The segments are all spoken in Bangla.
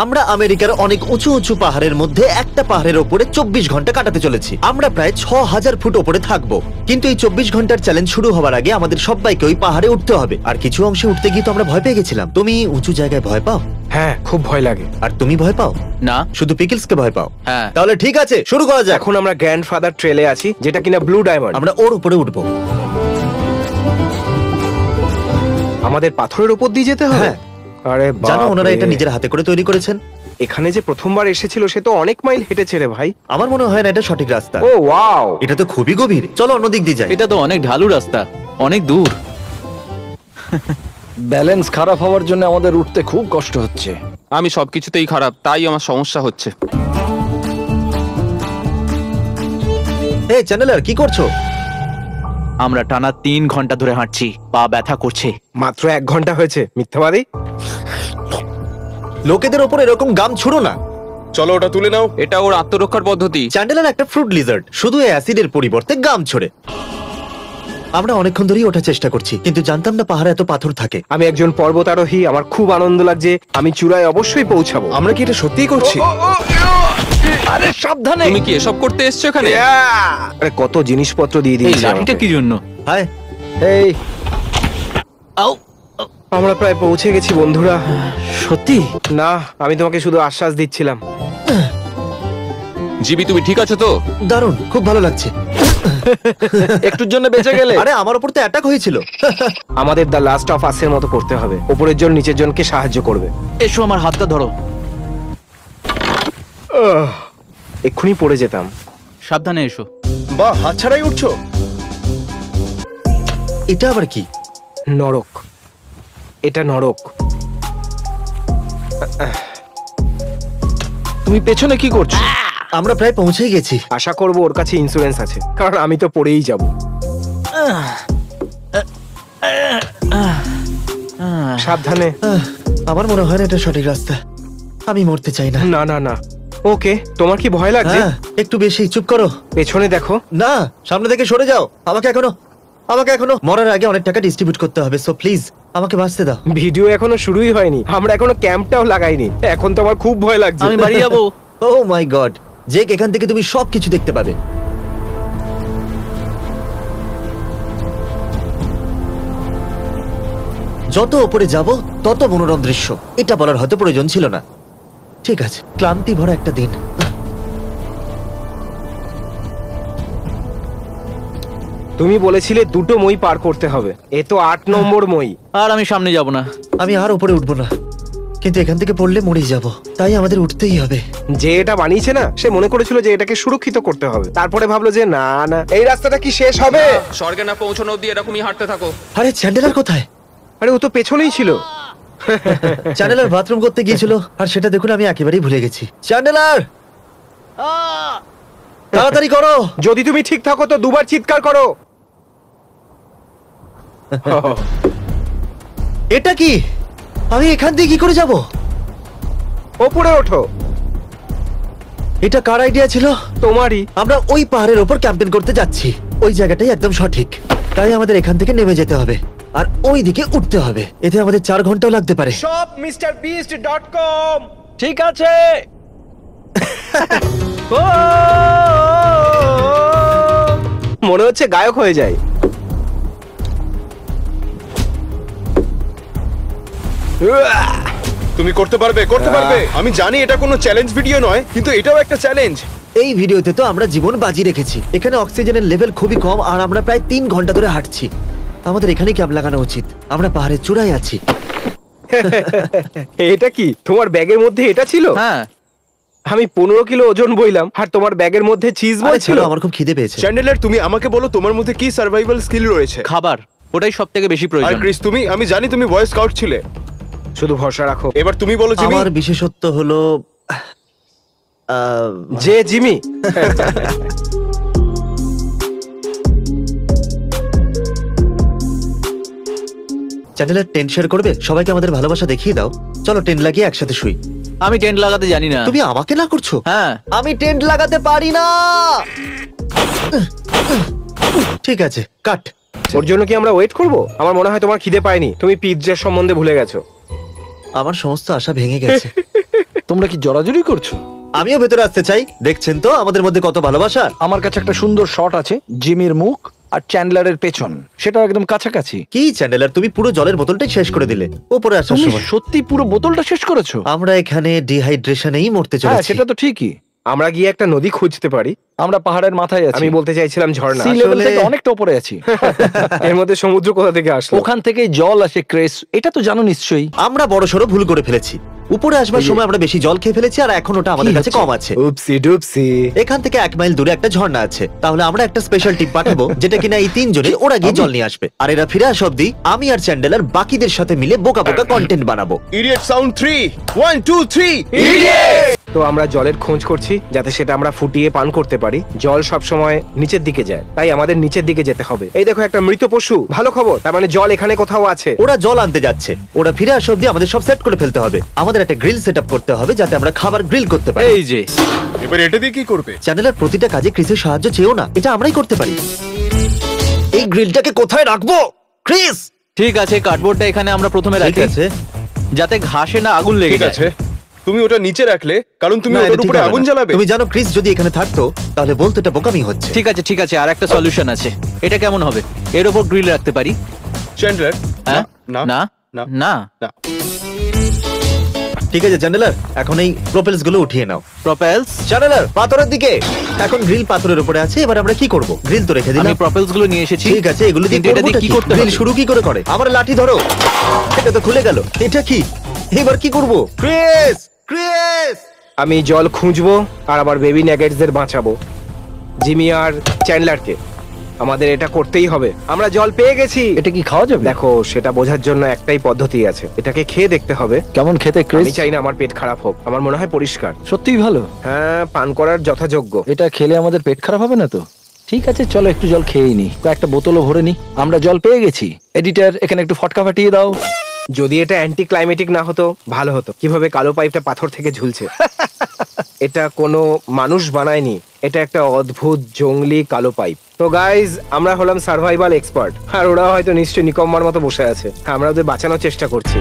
আমরা আমেরিকার অনেক উঁচু উঁচু পাহাড়ের মধ্যে একটা পাহাড়ের ওপরে 24 ঘন্টা কাটাতে চলেছি। আমরা প্রায় 6000 ফুট ওপরে থাকবো, কিন্তু এই 24 ঘন্টার চ্যালেঞ্জ শুরু হওয়ার আগে আমাদের সবাইকে ওই পাহাড়ে উঠতে হবে। আর কিছু অংশে উঠতে গিয়ে তো আমরা ভয় পেয়ে গেছিলাম। তুমি উঁচু জায়গায় ভয় পাও? হ্যাঁ, খুব ভয় লাগে। আর তুমি ভয় পাও? না। শুধু পিকলসকে ভয় পাও? হ্যাঁ। তাহলে ঠিক আছে, শুরু করা যাক। এখন আমরা গ্র্যান্ডফাদার ট্রেলে আছি, যেটা কিনা ব্লু ডায়মন্ড। আমরা ওর উপরে উঠবো। আমাদের পাথরের উপর দিয়ে যেতে হবে? হ্যাঁ। আরে জানো বাপ ওনারা রে। এটা নিজের হাতে করে তৈরি করেছেন। এখানে যে প্রথমবার এসেছিল সে তো অনেক মাইল হেঁটেছে রে ভাই। আমার মনে হয় না এটা সঠিক রাস্তা। ও ওয়াও, এটা তো খুবই গভীর। চলো অন্য দিক দিয়ে যাই। এটা তো অনেক ঢালু রাস্তা, অনেক দূর। ব্যালেন্স খারাপ হওয়ার জন্য আমাদের উঠতে খুব কষ্ট হচ্ছে। আমি সবকিছুতেই খারাপ, তাই আমার সমস্যা হচ্ছে। এই চ্যানেলার, কি করছো? আমরা টানা 3 ঘন্টা ধরে হাঁটছি, পা ব্যথা করছে। মাত্র 1 ঘন্টা হয়েছে, মিথ্যাবাদী। লোকেদের ওপর এরকম গাম ছুড়ো না। চলো ওটা তুলে নাও, এটা ওর আত্মরক্ষার পদ্ধতি। চ্যান্ডেলার একটা ফ্রুট লিজার্ড, শুধু অ্যাসিডের পরিবর্তে গাম ছড়ে। আমরা অনেকক্ষণ ধরেই ওঠার চেষ্টা করছি, কিন্তু জানতাম না পাহাড়ে এত পাথর থাকে। আমি একজন পর্বতারোহী, আমার খুব আনন্দ লাগছে। আমি চূড়ায় অবশ্যই পৌঁছাবো। আমরা কি এটা সত্যিই করছি? আরে সাবধানে! তুমি কি এসব করতে এসছো এখানে? আরে কত জিনিসপত্র দিয়ে এই দিয়েছে লাঠিটা আমাকে। কি জন্য? হায়, এই আও, আমরা প্রায় পৌঁছে গেছি বন্ধুরা। সত্যি? না, আমি তোমাকে শুধু আশ্বাস দিচ্ছিলাম। জিবি, তুমি ঠিক আছো তো? দারুণ, খুব ভালো লাগছে। একটুর জন্য বেঁচে গেলে। আরে আমার উপর তো অ্যাটাক হয়েছিল। আমাদের দ্য লাস্ট অফ আসের মতো করতে হবে। উপরের জন নিচের জনকে সাহায্য করবে। এসো, আমার হাতটা ধরো। এক্ষুনি পড়ে যেতাম। সাবধানে এসো। বাহ, হাত ছাড়াই উঠছো। এটা আবার কি? নরক, এটা নরক। তুমি পেছনে কি করছো? আমরা প্রায় পৌঁছেই গেছি। আশা করবো ওর কাছে ইন্স্যুরেন্স আছে, কারণ আমি তো পড়েই যাব। সাবধানে। আমার মনে হয় না এটা সঠিক রাস্তা। আমি মরতে চাই না। না না না। ওকে, তোমার কি ভয় লাগছে? হ্যাঁ, একটু বেশি। চুপ করো। পেছনে দেখো। না, সামনে থেকে সরে যাও। আমাকে এখনো মরার আগে অনেক টাকা ডিস্ট্রিবিউট করতে হবে, সো প্লিজ আমাকে বাঁচতে দাও। ভিডিও এখনো শুরুই হয়নি, আমরা এখনো ক্যাম্পটাও লাগাইনি। এখন তো আমার খুব ভয় লাগছে। আমি বাড়ি যাবো। ও মাই গড, জেক, এখান থেকে তুমি সবকিছু দেখতে পাবে। যত উপরে যাব তত মনোরম দৃশ্য। এটা বলার হয়তো প্রয়োজন ছিল না। ঠিক আছে, ক্লান্তি ভরা একটা দিন। তুমি বলেছিলে 2টো মই পার করতে হবে, এ তো 8 নম্বর মই। আর আমি সামনে যাব না। আমি আর উপরে উঠবো না, কিন্তু এখান থেকে পড়লে মরেই যাব। তাই আমাদের উঠতেই হবে। যে এটা বানিয়েছে না, সে মনে করেছিল যে এটাকে সুরক্ষিত করতে হবে, তারপরে ভাবলো যে না না, এই রাস্তাটা কি শেষ হবে? স্বর্গে না পৌঁছানো অব্দি এরকমই হাঁটতে থাকো। আরে চ্যান্ডেলার কোথায়? আরে ও তো পেছনেই ছিল। চ্যান্ডেলার বাথরুম করতে গিয়েছিল, আর সেটা দেখুন আমি একেবারেই ভুলে গেছি। চ্যান্ডেলার, তাড়াতাড়ি করো। যদি তুমি ঠিক থাকো তো 2বার চিৎকার করো। এটা কি? আমি এখান দিয়ে কি করে যাব? ওপরে ওঠো। এটা কার আইডিয়া ছিল? তোমারই। আমরা ওই পাহাড়ের ওপর ক্যাম্পেইন করতে যাচ্ছি। ওই জায়গাটাই একদম সঠিক। তাই আমাদের এখান থেকে নেমে যেতে হবে আর ওই দিকে উঠতে হবে। এতে আমাদের 4 ঘন্টাও লাগতে পারে। সব mrbeast.com। ঠিক আছে। মনে হচ্ছে গায়ক হয়ে যায়। তুমি করতে পারবে, করতে পারবে। আমি জানি এটা কোনো চ্যালেঞ্জ ভিডিও নয়, কিন্তু এটাও একটা চ্যালেঞ্জ। এই ভিডিওতে তো আমরা জীবন বাজি রেখেছি। এখানে অক্সিজেনের লেভেল খুবই কম আর আমরা প্রায় 3 ঘন্টা ধরে হাঁটছি। আমাদের এখানে ক্যাম্প লাগানো উচিত। আমরা পাহাড়ের চূড়ায় আছি। এটা কি তোমার ব্যাগের মধ্যে এটা ছিল? হ্যাঁ। আমি 15 কিলো ওজন বইলাম, আর তোমার ব্যাগের মধ্যে চিজ বল আরে ছিল। চলো, আমার খুব খিদে পেয়েছে। চ্যান্ডেলার, তুমি আমাকে বলো তোমার মধ্যে কি সার্ভাইভাল স্কিল রয়েছে? খাবার, ওটাই সব থেকে বেশি আর প্রয়োজন। ক্রিস, তুমি, আমি জানি তুমি বয় স্কাউট ছিলে। শুধু ভরসা রাখো। এবার তুমি বলো জিমি। আমার বিশেষত্ব হলো যে জিমি। চ্যানেলের টেন্ট শেয়ার করবে? সবাইকে আমাদের ভালোবাসা দেখিয়ে দাও। চলো টেন্ট লাগিয়ে একসাথে শুই। আমি টেন্ট লাগাতে জানি না। তুমি আমাকে না করছো? হ্যাঁ। আমি টেন্ট লাগাতে পারি না। ঠিক আছে, কাট। ওর জন্য কি আমরা ওয়েট করব? আমার মনে হয় তোমার খিদে পায়নি, তুমি পিৎজার সম্বন্ধে ভুলে গেছো। আমার সমস্ত আশা ভেঙে গেছে। তোমরা কি জড়াজড়ি করছো? আমিও ভেতরে আসতে চাই। দেখছেন তো আমাদের মধ্যে কত ভালোবাসা। আমার কাছে একটা সুন্দর শট আছে, জিমির মুখ আর চ্যান্ডলারের পেছন, সেটা একদম কাছাকাছি। কি চ্যান্ডেলার, তুমি পুরো জলের বোতলটাই শেষ করে দিলে উপরে আসার তুমি সময়। সত্যি পুরো বোতলটা শেষ করেছো? আমরা এখানে ডিহাইড্রেশনেই মরতে হ্যাঁ, চলেছি। সেটা তো ঠিকই। আমরা গিয়ে একটা নদী খুঁজতে পারি। আমরা পাহাড়ের মাথায় আছি, আমি বলতে চাইছিলাম ঝর্ণা। সি লেভেল আসলে- থেকে অনেকটা উপরে আছি। এর মধ্যে সমুদ্র কোথা থেকে আসলো? ওখান থেকে জল আসে ক্রেস, এটা তো জানো নিশ্চয়ই। আমরা বড়সড় ভুল করে ফেলেছি। উপরে আসবার এই যে- সময় আমরা বেশি জল খেয়ে ফেলেছি, আর এখন ওটা আমাদের কি কাছে হচ্ছে? কম আছে। উপসি ডুপসি। এখান থেকে 1 মাইল দূরে একটা ঝর্ণা আছে। তাহলে আমরা একটা স্পেশাল টিপ পাঠাবো, যেটা কিনা এই 3 জনে ওরা গিয়ে জল নিয়ে আসবে। আর এরা ফিরে আসা অব্দি আমি আর চ্যান্ডেলার বাকিদের সাথে মিলে বোকা বোকা কন্টেন্ট বানাবো। ইডিয়েট সাউন্ড 3 1 2 3 তো আমরা জলের খোঁজ করছি যাতে সেটা আমরা ফুটিয়ে পান করতে পারি। জল সব সময় নিচের দিকে যায়, তাই আমাদের নিচের দিকে যেতে হবে। এই দেখো একটা মৃত পশু। ভালো খবর, তার মানে জল এখানে কোথাও আছে। ওরা জল আনতে যাচ্ছে। ওরা ফিরে আসা অব্দি আমাদের সব সেট করে ফেলতে হবে। আমাদের একটা গ্রিল সেট আপ করতে হবে যাতে আমরা খাবার গ্রিল করতে পারি। এই যে এবার এটা দিয়ে কি করবে? চ্যানেলের প্রতিটা কাজে ক্রিসের সাহায্য চেয়েও না, এটা আমরাই করতে পারি। এই গ্রিলটাকে কোথায় রাখবো ক্রিস? ঠিক আছে, কার্ডবোর্ডটা এখানে আমরা প্রথমে ঠিক রাখি, আছে, যাতে ঘাসে না আগুন লেগে ঠিক যায়। আছে, তুমি ওটা নিচে রাখলে কারণ তুমি না, ওটার এটা ঠিক উপরে হবে আগুন না। জ্বালাবে। তুমি জানো ক্রিস যদি এখানে থাকতো তাহলে বলতো এটা বোকামি হচ্ছে। ঠিক আছে ঠিক আছে, আর একটা সলিউশন আছে। এটা কেমন হবে? এর উপর গ্রিল রাখতে পারি। চ্যান্ডলার, হ্যাঁ? না না না না না। ঠিক আছে চ্যান্ডেলার, এখন এই প্রোপেলস গুলো উঠিয়ে নাও। প্রপেলস। চ্যান্ডেলার, পাথরের দিকে। এখন গ্রিল পাথরের উপরে আছে, এবার আমরা কি করব? গ্রিল তো রেখে আমি দিলাম। প্রপেলস গুলো নিয়ে এসেছি। ঠিক আছে, এগুলো দিয়ে কিন্তু এটা দিয়ে করবোটা কি কি? করতে গ্রিল হবে? শুরু কি করে? আমার লাঠি ধরো। এটা তো খুলে গেল। এটা কি? এবার কি করব? Chris, Chris! আমি জল খুঁজবো আর আমার বেবি ন্যাগেটসদের বাঁচাবো, জিমি আর চ্যান্ডলারকে। আমাদের এটা করতেই হবে। আমরা জল পেয়ে গেছি। এটা কি খাওয়া যাবে? দেখো, সেটা বোঝার জন্য একটাই পদ্ধতি আছে। এটাকে খেয়ে দেখতে হবে। কেমন খেতে আমি ক্রেস? চাই না আমার পেট খারাপ হোক। আমার মনে হয় পরিষ্কার। সত্যিই ভালো। হ্যাঁ, পান করার যথাযোগ্য। এটা খেলে আমাদের পেট খারাপ হবে না তো? ঠিক আছে, চলো একটু জল খেয়েই নি, কয়েকটা বোতলও ভরে নি। আমরা জল পেয়ে গেছি। এডিটর, এখানে একটু ফটকা ফাটিয়ে দাও। যদি এটা অ্যান্টি ক্লাইমেটিক না হতো ভালো হতো। কিভাবে কালো পাইপটা পাথর থেকে ঝুলছে। এটা কোনো মানুষ বানায়নি, এটা একটা অদ্ভুত জংলি কালো পাইপ। তো গাইজ, আমরা হলাম সার্ভাইভাল এক্সপার্ট, আর ওরা হয়তো নিশ্চয়ই নিকম্মার মতো বসে আছে। আমরা ওদের বাঁচানোর চেষ্টা করছি।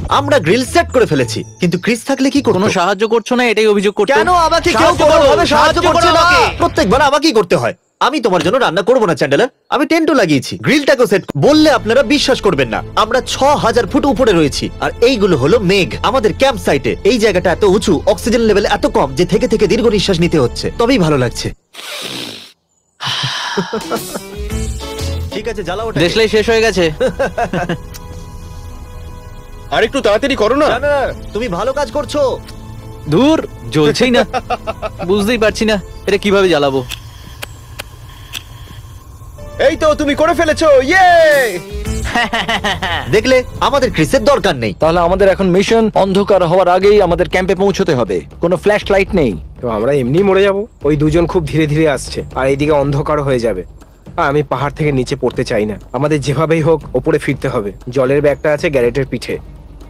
আমরা গ্রিল সেট করে ফেলেছি, কিন্তু ক্রিস থাকলে কি করব? কোনো সাহায্য করছো না, এটাই অভিযোগ করছো। কেন আমাকে কেউ সাহায্য কোনো করো, ভাবে সাহায্য সাহায্য করছে করো না? আমাকে। প্রত্যেকবার আমাকেই করতে হয়। আমি তোমার জন্য রান্না করব না চ্যান্ডেলার, আমি টেন্টও লাগিয়েছি, গ্রিলটাকেও সেট। বললে আপনারা বিশ্বাস করবেন না, আমরা 6000 ফুট উপরে রয়েছি, আর এইগুলো হলো মেঘ। আমাদের ক্যাম্প সাইটে এই জায়গাটা এত উঁচু, অক্সিজেন লেভেল এত কম যে থেকে থেকে দীর্ঘ নিঃশ্বাস নিতে হচ্ছে, তবেই ভালো লাগছে। ঠিক আছে, জ্বালাও ওটাকে। দেশলাই শেষ হয়ে গেছে। আর একটু তাড়াতাড়ি করো না। চ্যান্ডেলার, তুমি ভালো কাজ করছো। দূর, জ্বলছেই না। বুঝতেই পারছি না এটা কিভাবে জ্বালাবো। এই তো তুমি করে ফেলেছো, ইয়ে! দেখলে, আমাদের ক্রিসের দরকার নেই। তাহলে আমাদের এখন মিশন অন্ধকার হওয়ার আগেই আমাদের ক্যাম্পে পৌঁছতে হবে। কোনো ফ্ল্যাশ লাইট নেই। তো আমরা এমনি মরে যাব। ওই দুজন খুব ধীরে ধীরে আসছে, আর এইদিকে অন্ধকার হয়ে যাবে। আর আমি পাহাড় থেকে নিচে পড়তে চাই না। আমাদের যেভাবেই হোক ওপরে ফিরতে হবে। জলের ব্যাগটা আছে গ্যারেটের পিঠে।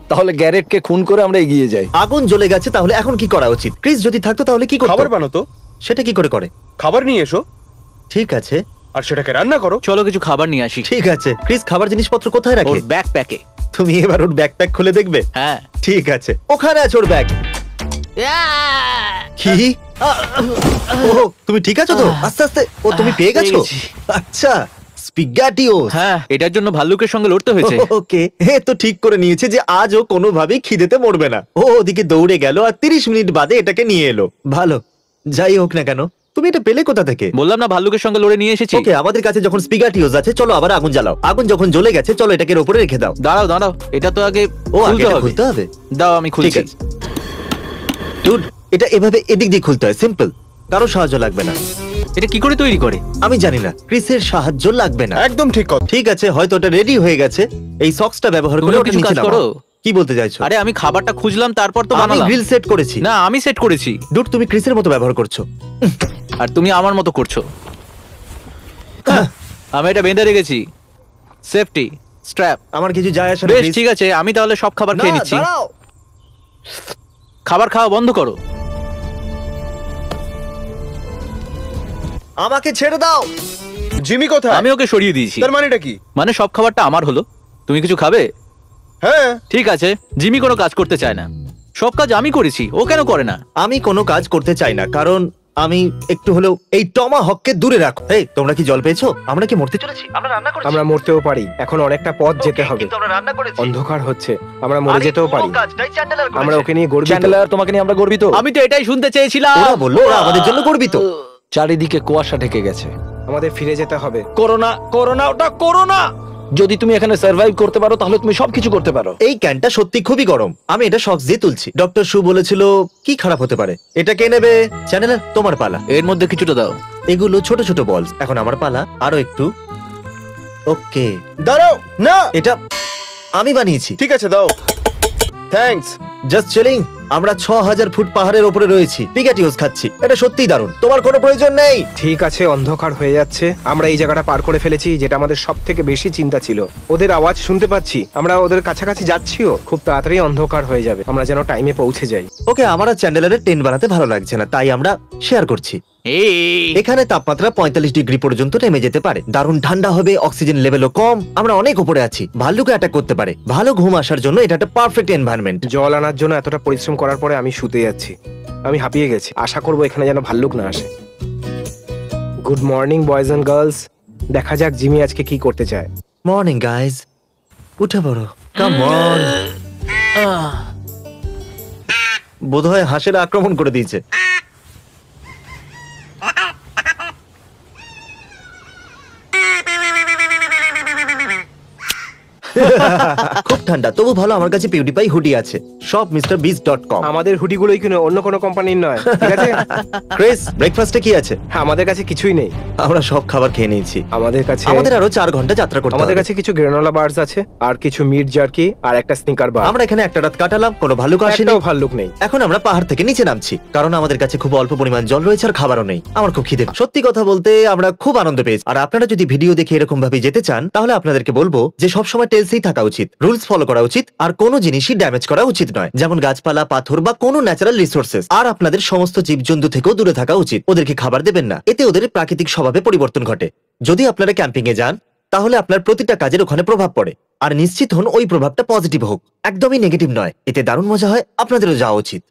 তাহলে গ্যারেটকে খুন করে আমরা এগিয়ে যাই। আগুন জ্বলে গেছে, তাহলে এখন কি করা উচিত? ক্রিস যদি থাকতো তাহলে কি করতো? খাবার বানাতো, সেটা কি করে করে? খাবার নিয়ে এসো ঠিক আছে, আর সেটাকে রান্না করো। চলো কিছু খাবার নিয়ে আসি। ঠিক আছে। ক্রিস খাবার জিনিসপত্র কোথায় ওর রাখে? ব্যাকপ্যাকে। তুমি এবার ওর ব্যাকপ্যাক খুলে দেখবে। হ্যাঁ। ঠিক আছে, ওখানে আছে ওর ব্যাগ। কি? ও, তুমি ঠিক আছো তো? আস্তে আস্তে। ও, তুমি পেয়ে পেয়ে গেছো? গেছি। আচ্ছা, স্পিগাটিওস। হ্যাঁ, এটার জন্য ভাল্লুকের সঙ্গে লড়তে হয়েছে। ওকে, এ তো ঠিক করে নিয়েছে যে আজও কোনোভাবেই খিদেতে মরবে না। ও ওদিকে দৌড়ে গেল আর 30 মিনিট বাদে এটাকে নিয়ে এলো। ভালো, যাই হোক না কেন, তুমি এটা পেলে কোথা থেকে? বললাম না, ভাল্লুকের সঙ্গে লড়ে নিয়ে এসেছি। ওকে, আমাদের কাছে যখন স্পিগাটিওস আছে, চলো আবার আগুন জ্বালাও। আগুন যখন জ্বলে গেছে, চলো এটাকে এর উপরে রেখে দাও। দাঁড়াও দাঁড়াও, এটা তো আগে ও, আগে খুলতে এটা হবে। খুলতে হবে। দাও আমি ঠিক খুলছি। আছে। Dude, এটা এভাবে এদিক দিয়ে খুলতে হয়, সিম্পল। কারো সাহায্য লাগবে না। এটা কি করে তৈরি করে? আমি জানি না, ক্রিসের সাহায্য লাগবে না। একদম ঠিক কথা। ঠিক আছে, হয়তো ওটা রেডি হয়ে গেছে। এই সক্সটা ব্যবহার করে তুমিও ওটা কিছু নিচে কাজ নামাও। করো। কি বলতে চাইছো? আরে আমি খাবারটা খুঁজলাম, তারপর তো আমি বানালাম। গ্রিল সেট করেছি। না, আমি সেট করেছি, ডুড, তুমি ক্রিসের মতো ব্যবহার করছো। আর তুমি আমার মতো করছো। আমি এটা বেঁধে রেখেছি। Safety strap. আমার কিছু যায় আসে না। বেশ, Chris। ঠিক আছে, আমি তাহলে সব খাবার না, খেয়ে নিচ্ছি। দাঁড়াও। খাবার খাওয়া বন্ধ করো। আমাকে ছেড়ে দাও। জিমি কোথায়? আমি ওকে সরিয়ে দিয়েছি। তার মানেটা কি? মানে সব খাবারটা আমার হলো। তুমি কিছু খাবে? হ্যাঁ। ঠিক আছে, জিমি কোনো কাজ করতে চায় না। সব কাজ আমি করেছি, ও কেন করে না? আমি কোনো কাজ করতে চাই না, কারণ আমি একটু হলেও এই টমা হককে দূরে রাখো। এই তোমরা কি জল পেয়েছো? আমরা কি মরতে চলেছি? আমরা রান্না করেছি। আমরা মরতেও পারি, এখন অনেকটা পথ যেতে হবে। কিন্তু আমরা রান্না করেছি। অন্ধকার হচ্ছে, আমরা মরে যেতেও পারি। কাজটাই চ্যান্ডেলার করেছে। আমরা ওকে নিয়ে গর্বিত। চ্যান্ডেলার, তোমাকে নিয়ে আমরা গর্বিত। আমি তো এটাই শুনতে চেয়েছিলাম। ওরা বললো ওরা আমাদের জন্য গর্বিত। চারিদিকে কুয়াশা ঢেকে গেছে। আমাদের ফিরে যেতে হবে। করোনা, করোনা, ওটা করোনা। যদি তুমি এখানে সার্ভাইভ করতে পারো তাহলে তুমি সবকিছু করতে পারো। এই ক্যানটা সত্যি খুবই গরম। আমি এটা শক্স দিয়ে তুলছি। ডক্টর শু বলেছিল কি খারাপ হতে পারে। এটা কে নেবে? চ্যানেলার, তোমার পালা। এর মধ্যে কিছুটা দাও। এগুলো ছোট ছোট বলস। এখন আমার পালা। আরো একটু। ওকে, দাঁড়াও না। এটা আমি বানিয়েছি। ঠিক আছে, দাও। থ্যাঙ্কস। Just chilling. আমরা 6000 ফুট পাহাড়ের উপরে রয়েছি, পিগাটিওস খাচ্ছি। এটা সত্যিই দারুণ। তোমার কোনো প্রয়োজন নেই। ঠিক আছে, অন্ধকার হয়ে যাচ্ছে। আমরা এই জায়গাটা পার করে ফেলেছি, যেটা আমাদের সব থেকে বেশি চিন্তা ছিল। ওদের আওয়াজ শুনতে পাচ্ছি, আমরা ওদের কাছাকাছি যাচ্ছিও। খুব তাড়াতাড়ি অন্ধকার হয়ে যাবে, আমরা যেন টাইমে পৌঁছে যাই। ওকে, আমার আর চ্যান্ডেলারের টেন্ট বানাতে ভালো লাগছে না, তাই আমরা শেয়ার করছি। এই এখানে তাপমাত্রা 45 ডিগ্রি পর্যন্ত নেমে যেতে পারে। দারুণ ঠান্ডা হবে, অক্সিজেন লেভেলও কম। আমরা অনেক উপরে আছি, ভাল্লুকে অ্যাটাক করতে পারে। ভালো ঘুম আসার জন্য এটা একটা পারফেক্ট এনভায়রনমেন্ট। জল আনার জন্য এতটা পরিশ্রম করার পরে আমি শুতে যাচ্ছি। আমি হাঁপিয়ে গেছি। আশা করবো এখানে যেন ভাল্লুক না আসে। Good morning boys and girls. দেখা যাক জিমি আজকে কি করতে চায়। মর্নিং গাইজ, উঠে পড়ো। Come on. বোধহয় হাঁসের আক্রমণ করে দিয়েছে। খুব ঠান্ডা, তবু ভালো। আমার কাছে পিউডিপাই হুডি আছে, সব mrbeast.com। আমাদের হুডিগুলোই কিনে, অন্য কোনো কোম্পানির নয়, ঠিক আছে? ক্রিস, ব্রেকফাস্টে কি আছে? আমাদের কাছে কিছুই নেই। আমরা সব খাবার খেয়ে নিয়েছি। আমাদের কাছে আমাদের আরো 4 ঘন্টা যাত্রা করতে আমাদের হবে। কাছে কিছু গ্রানোলা বার্স আছে, আর কিছু মিট জার্কি, আর একটা স্নিকার বার। আমরা এখানে একটা রাত কাটালাম, কোনো ভালুক আসেনি। একটাও ভাল্লুক নেই। এখন আমরা পাহাড় থেকে নিচে নামছি, কারণ আমাদের কাছে খুব অল্প পরিমাণ জল রয়েছে আর খাবারও নেই। আমার খুব খিদে। সত্যি কথা বলতে আমরা খুব আনন্দ পেয়েছি। আর আপনারা যদি ভিডিও দেখে এরকম ভাবে যেতে চান, তাহলে আপনাদেরকে বলবো যে সবসময় টেলসেই থাকা উচিত, রুলস ফলো করা উচিত, আর কোনো জিনিসই ড্যামেজ করা উচিত নয়, যেমন গাছপালা, পাথর বা কোনো ন্যাচারাল রিসোর্সেস। আর আপনাদের সমস্ত জীবজন্তু থেকেও দূরে থাকা উচিত। ওদেরকে খাবার দেবেন না, এতে ওদের প্রাকৃতিক স্বভাবে পরিবর্তন ঘটে। যদি আপনারা ক্যাম্পিং এ যান, তাহলে আপনার প্রতিটা কাজের ওখানে প্রভাব পড়ে। আর নিশ্চিত হন ওই প্রভাবটা পজিটিভ হোক, একদমই নেগেটিভ নয়। এতে দারুণ মজা হয়, আপনাদেরও যাওয়া উচিত।